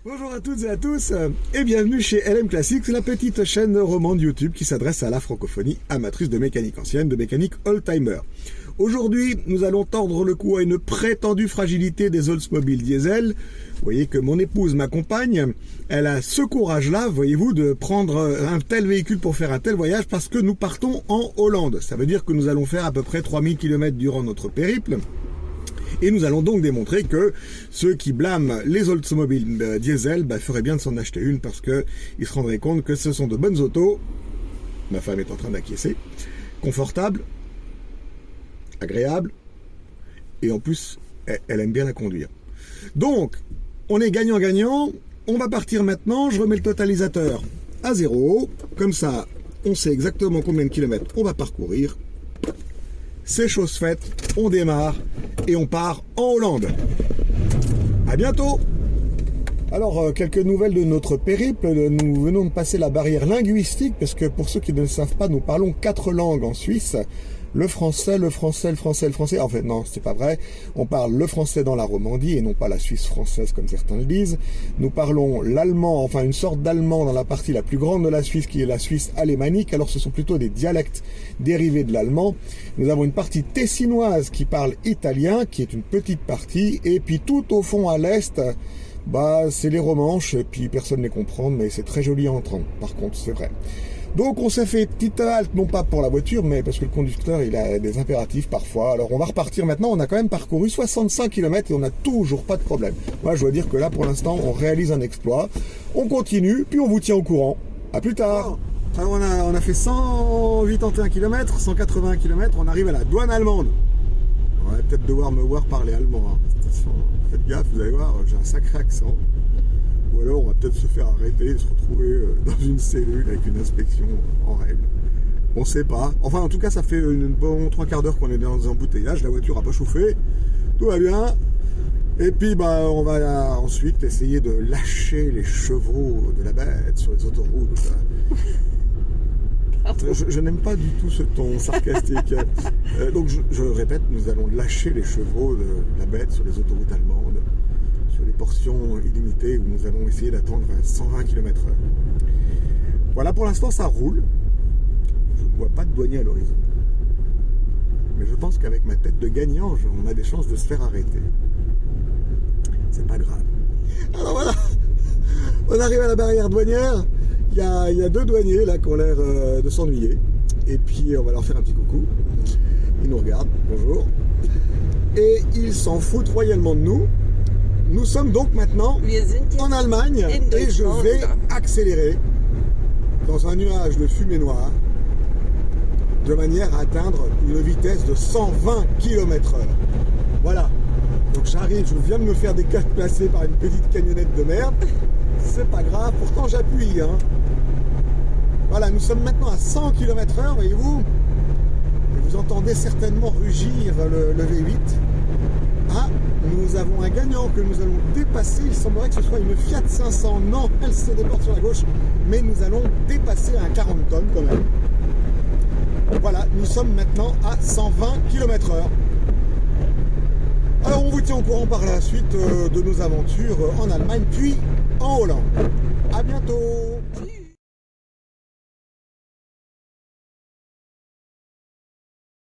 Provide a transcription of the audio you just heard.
Bonjour à toutes et à tous et bienvenue chez LM Classics, la petite chaîne romande YouTube qui s'adresse à la francophonie amatrice de mécanique ancienne, de mécanique old-timer. Aujourd'hui, nous allons tordre le cou à une prétendue fragilité des Oldsmobile diesel. Vous voyez que mon épouse m'accompagne, elle a ce courage-là, voyez-vous, de prendre un tel véhicule pour faire un tel voyage parce que nous partons en Hollande. Ça veut dire que nous allons faire à peu près 3000 km durant notre périple. Et nous allons donc démontrer que ceux qui blâment les Oldsmobile diesel feraient bien de s'en acheter une parce qu'ils se rendraient compte que ce sont de bonnes autos. Ma femme est en train d'acquiescer. Confortables, agréables, et en plus, elle aime bien la conduire. Donc, on est gagnant-gagnant. On va partir maintenant. Je remets le totalisateur à 0. Comme ça, on sait exactement combien de kilomètres on va parcourir. C'est chose faite, on démarre et on part en Hollande. À bientôt. Alors, quelques nouvelles de notre périple. Nous venons de passer la barrière linguistique, parce que pour ceux qui ne le savent pas, nous parlons 4 langues en Suisse. Le français, le français, le français, le français. En fait, non, c'est pas vrai. On parle le français dans la Romandie et non pas la Suisse française comme certains le disent. Nous parlons l'allemand, enfin une sorte d'allemand dans la partie la plus grande de la Suisse qui est la Suisse alémanique. Alors ce sont plutôt des dialectes dérivés de l'allemand. Nous avons une partie tessinoise qui parle italien, qui est une petite partie. Et puis tout au fond à l'est, c'est les romanches et puis personne ne les comprend, mais c'est très joli à entendre. Par contre, c'est vrai. Donc on s'est fait petite halte, non pas pour la voiture, mais parce que le conducteur il a des impératifs parfois. Alors on va repartir maintenant, on a quand même parcouru 65 km et on n'a toujours pas de problème. Moi je dois dire que là pour l'instant on réalise un exploit. On continue, puis on vous tient au courant. À plus tard. Alors on a fait 181 km, 180 km, on arrive à la douane allemande. On va peut-être devoir me voir parler allemand. Faites gaffe, vous allez voir, j'ai un sacré accent. Ou alors on va peut-être se faire arrêter et se retrouver dans une cellule avec une inspection en règle. On sait pas. Enfin en tout cas ça fait une bonne 3 quarts d'heure qu'on est dans un embouteillage, la voiture n'a pas chauffé, tout va bien. Et puis on va ensuite essayer de lâcher les chevaux de la bête sur les autoroutes. Je n'aime pas du tout ce ton sarcastique. Donc je répète, nous allons lâcher les chevaux de la bête sur les autoroutes allemandes, sur les portions illimitées où nous allons essayer d'attendre 120 km/h. Voilà, pour l'instant ça roule. Je ne vois pas de douanier à l'horizon. Mais je pense qu'avec ma tête de gagnant, on a des chances de se faire arrêter. C'est pas grave. Alors voilà, on arrive à la barrière douanière. Il y a 2 douaniers là qui ont l'air de s'ennuyer. Et puis on va leur faire un petit coucou. Ils nous regardent, bonjour. Et ils s'en foutent royalement de nous. Nous sommes donc maintenant en Allemagne et je vais accélérer dans un nuage de fumée noire de manière à atteindre une vitesse de 120 km/h. Voilà. Donc j'arrive, je viens de me faire déplacer par une petite camionnette de merde. C'est pas grave, pourtant j'appuie. Voilà, nous sommes maintenant à 100 km/h, voyez-vous. Et vous entendez certainement rugir le V8. Ah, nous avons un gagnant que nous allons dépasser. Il semblerait que ce soit une Fiat 500. Non, elle se déporte sur la gauche. Mais nous allons dépasser un 40 tonnes quand même. Voilà, nous sommes maintenant à 120 km/h. Alors on vous tient au courant par la suite de nos aventures en Allemagne, puis en Hollande. À bientôt.